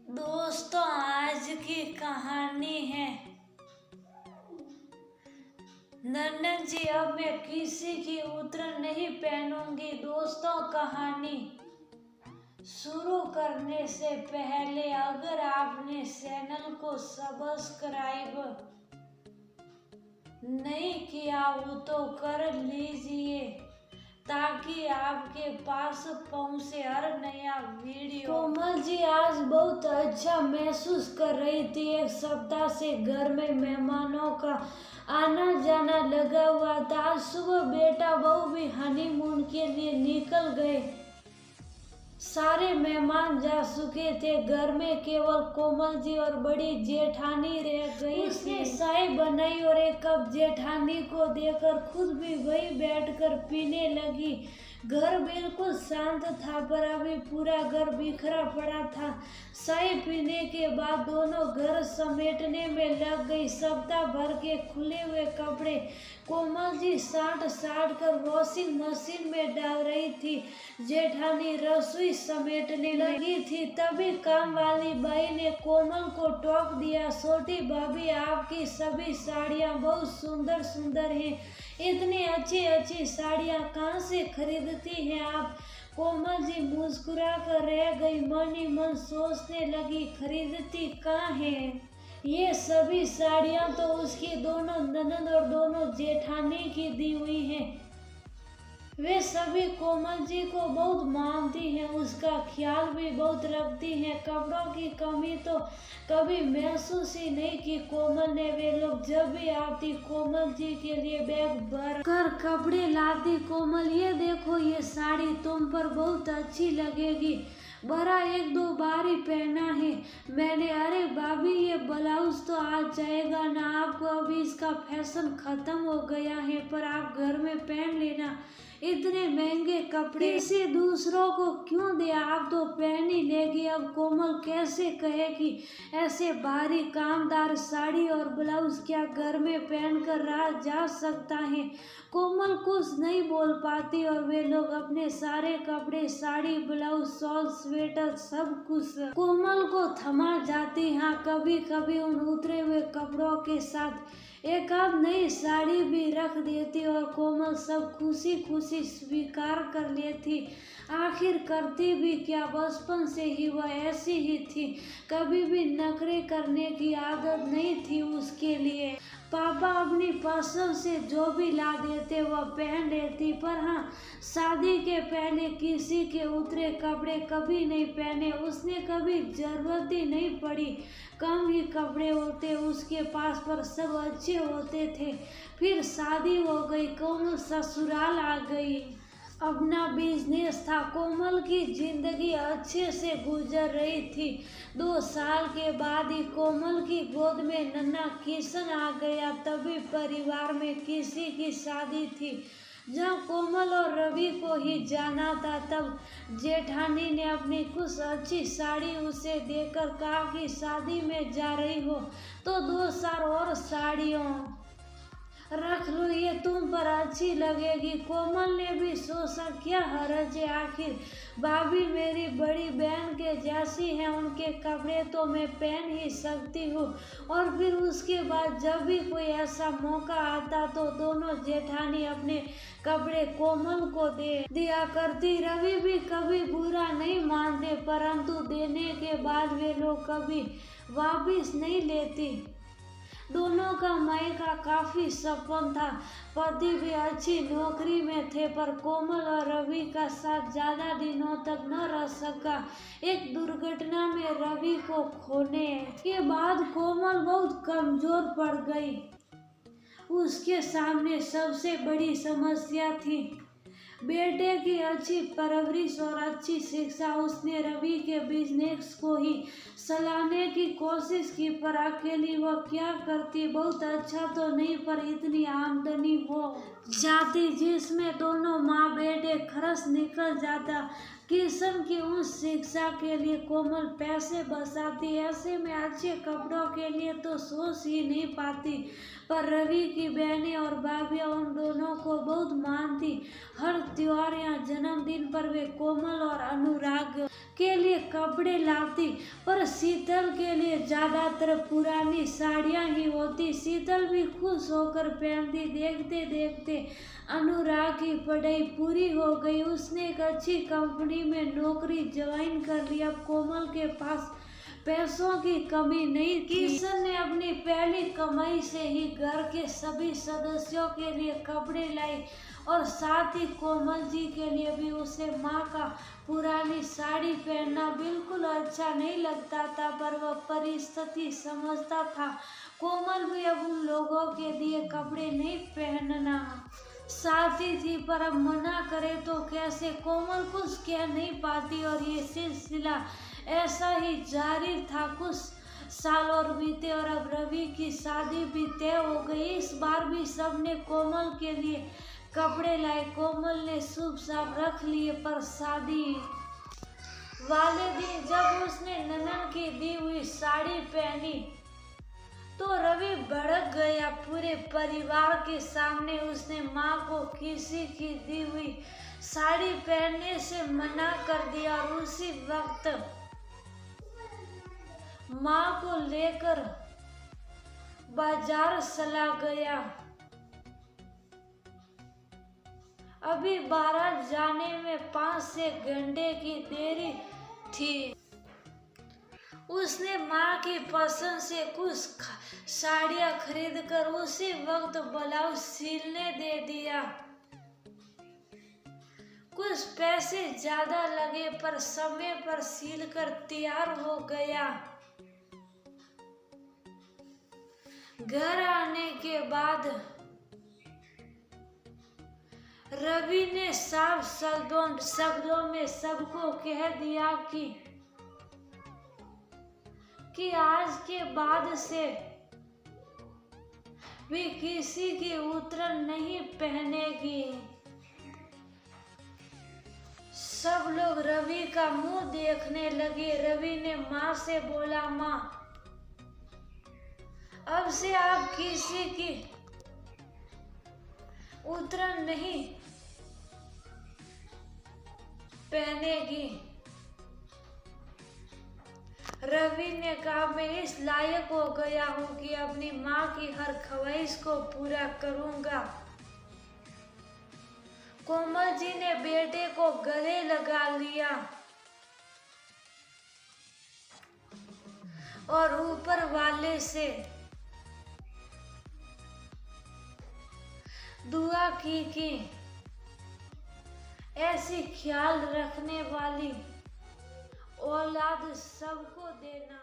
दोस्तों, आज की कहानी है नन्नन जी। अब मैं किसी की उतर नहीं पहनूंगी। दोस्तों, कहानी शुरू करने से पहले अगर आपने चैनल को सब्सक्राइब नहीं किया हो तो कर लीजिए ताकि आपके पास पहुंचे हर नया वीडियो। कोमल जी आज बहुत अच्छा महसूस कर रही थी। एक सप्ताह से घर में मेहमानों का आना जाना लगा हुआ था। आज सुबह बेटा बहू भी हनीमून के लिए निकल गए। सारे मेहमान जा चुके थे। घर में केवल कोमल जी और बड़ी जेठानी रह गई। उसने चाय बनाई और एक कप जेठानी को देकर खुद भी वही बैठकर पीने लगी। घर बिल्कुल शांत था पर अभी पूरा घर बिखरा पड़ा था। चाय पीने के बाद दोनों घर समेटने में लग गई। सप्ताह भर के खुले हुए कपड़े कोमल जी साट कर वॉशिंग मशीन में डाल रही थी। जेठानी रसोई समेटने लगी थी। तभी काम वाली बाई ने कोमल को टोक दिया, छोटी भाभी आपकी सभी साड़ियाँ बहुत सुंदर सुंदर हैं। इतनी अच्छी अच्छी साड़ियाँ कहाँ से खरीदती हैं आप? कोमल जी मुस्कुरा कर रह गई। मन ही मन सोचने लगी, खरीदती कहाँ है? ये सभी साड़ियाँ तो उसकी दोनों ननद और दोनों जेठानी की दी हुई हैं। वे सभी कोमल जी को बहुत मानती हैं, उसका ख्याल भी बहुत रखती हैं। कपड़ों की कमी तो कभी महसूस ही नहीं की कोमल ने। वे लोग जब भी आती कोमल जी के लिए बैग भर कर कपड़े लाती। कोमल ये देखो, ये साड़ी तुम पर बहुत अच्छी लगेगी। बड़ा एक दो बार ही पहना है मैंने। अरे भाभी ये ब्लाउज तो आज जाएगा ना आपको, अभी इसका फैशन खत्म हो गया है, पर आप घर में पहन लेना। इतने महंगे कपड़े से दूसरों को क्यों दे, आप तो पहन ही लेगी। अब कोमल कैसे कहे कि ऐसे भारी कामदार साड़ी और ब्लाउज क्या घर में पहनकर रहा जा सकता है? कोमल कुछ नहीं बोल पाती और वे लोग अपने सारे कपड़े, साड़ी, ब्लाउज, शॉल, स्वेटर सब कुछ कोमल को थमा जाती। हाँ, कभी कभी उन उतरे हुए कपड़ों के साथ एक आध नई साड़ी भी रख देती और कोमल सब खुशी खुशी स्वीकार कर लेती। आखिर करती भी क्या, बचपन से ही वह ऐसी ही थी। कभी भी नखरे करने की आदत नहीं थी उसके लिए। पापा अपनी पसंद से जो भी ला देते वह पहन लेती, पर हाँ, शादी के पहले किसी के उतरे कपड़े कभी नहीं पहने। उसने कभी जरूरत ही नहीं पड़ी। कम ही कपड़े होते उसके पास पर सब अच्छे होते थे। फिर शादी हो गई, कोमल ससुराल आ गई। अपना बिजनेस था। कोमल की जिंदगी अच्छे से गुजर रही थी। 2 साल के बाद ही कोमल की गोद में नन्हा किशन आ गया। तभी परिवार में किसी की शादी थी। जब कोमल और रवि को ही जाना था तब जेठानी ने अपनी कुछ अच्छी साड़ी उसे देकर कहा कि शादी में जा रही हो तो 2-4 और साड़ियों रख लो, ये तुम पर अच्छी लगेगी। कोमल ने भी सोचा क्या हर्ज है, आखिर भाभी मेरी बड़ी बहन के जैसी है, उनके कपड़े तो मैं पहन ही सकती हूँ। और फिर उसके बाद जब भी कोई ऐसा मौका आता तो दोनों जेठानी अपने कपड़े कोमल को दे दिया करती। रवि भी कभी बुरा नहीं मानते, परंतु देने के बाद वे लोग कभी वापिस नहीं लेती। दोनों का मायका काफी सपन था। पति भी अच्छी नौकरी में थे, पर कोमल और रवि का साथ ज्यादा दिनों तक न रह सका। एक दुर्घटना में रवि को खोने के बाद कोमल बहुत कमजोर पड़ गई। उसके सामने सबसे बड़ी समस्या थी बेटे की अच्छी परवरिश और अच्छी शिक्षा। उसने रवि के बिजनेस को ही चलाने की कोशिश की, पर अकेली वह क्या करती? बहुत अच्छा तो नहीं, पर इतनी आमदनी हो जाती जिसमें दोनों माँ बेटे खर्च निकल जाता। किशन की उस शिक्षा के लिए कोमल पैसे बचाती। ऐसे में अच्छे कपड़ों के लिए तो सोच ही नहीं पाती। पर रवि की बहनें और भाभियाँ उन दोनों को बहुत मानती। हर त्योहार या जन्मदिन पर वे कोमल और अनुराग के लिए कपड़े लाती, पर शीतल के लिए ज्यादातर पुरानी साड़ियां ही होती। शीतल भी खुश होकर पहनती। देखते देखते अनुराग की पढ़ाई पूरी हो गई। उसने एक अच्छी कंपनी में नौकरी ज्वाइन कर ली। अब कोमल के पास पैसों की कमी नहीं थी। किशन ने अपनी पहली कमाई से ही घर के सभी सदस्यों के लिए कपड़े लाई और साथ ही कोमल जी के लिए भी। उसे माँ का पुरानी साड़ी पहनना बिल्कुल अच्छा नहीं लगता था, पर वह परिस्थिति समझता था। कोमल भी अब उन लोगों के दिए कपड़े नहीं पहनना चाहती थी, पर अब मना करे तो कैसे। कोमल कुछ कह नहीं पाती और ये सिलसिला ऐसा ही जारी था। कुछ साल और बीते और अब रवि की शादी भी तय हो गई। इस बार भी सबने कोमल के लिए कपड़े लाए। कोमल ने शुभ शाम रख लिए, पर शादी वाले दिन जब उसने ननद की दी हुई साड़ी पहनी तो रवि भड़क गया। पूरे परिवार के सामने उसने माँ को किसी की दी हुई साड़ी पहनने से मना कर दिया और उसी वक्त माँ को लेकर बाजार चला गया। अभी बारात जाने में 5-6 घंटे की देरी थी। उसने माँ की पसंद से कुछ साड़ियाँ खरीदकर उसी वक्त ब्लाउज सिलने दे दिया। कुछ पैसे ज्यादा लगे, पर समय पर सिलकर तैयार हो गया। घर आने के बाद रवि ने साफ शब्दों में सबको कह दिया कि आज के बाद से भी किसी की उतरन नहीं पहनेगी। सब लोग रवि का मुंह देखने लगे। रवि ने माँ से बोला, माँ अब से आप किसी की उतरन नहीं पहनेगी। रवि ने कहा, मैं इस लायक हो गया हूँ कि अपनी माँ की हर ख्वाहिश को पूरा करूँगा। कोमल जी ने बेटे को गले लगा लिया और ऊपर वाले से दुआ की कि ऐसी ख्याल रखने वाली औलाद सबको देना।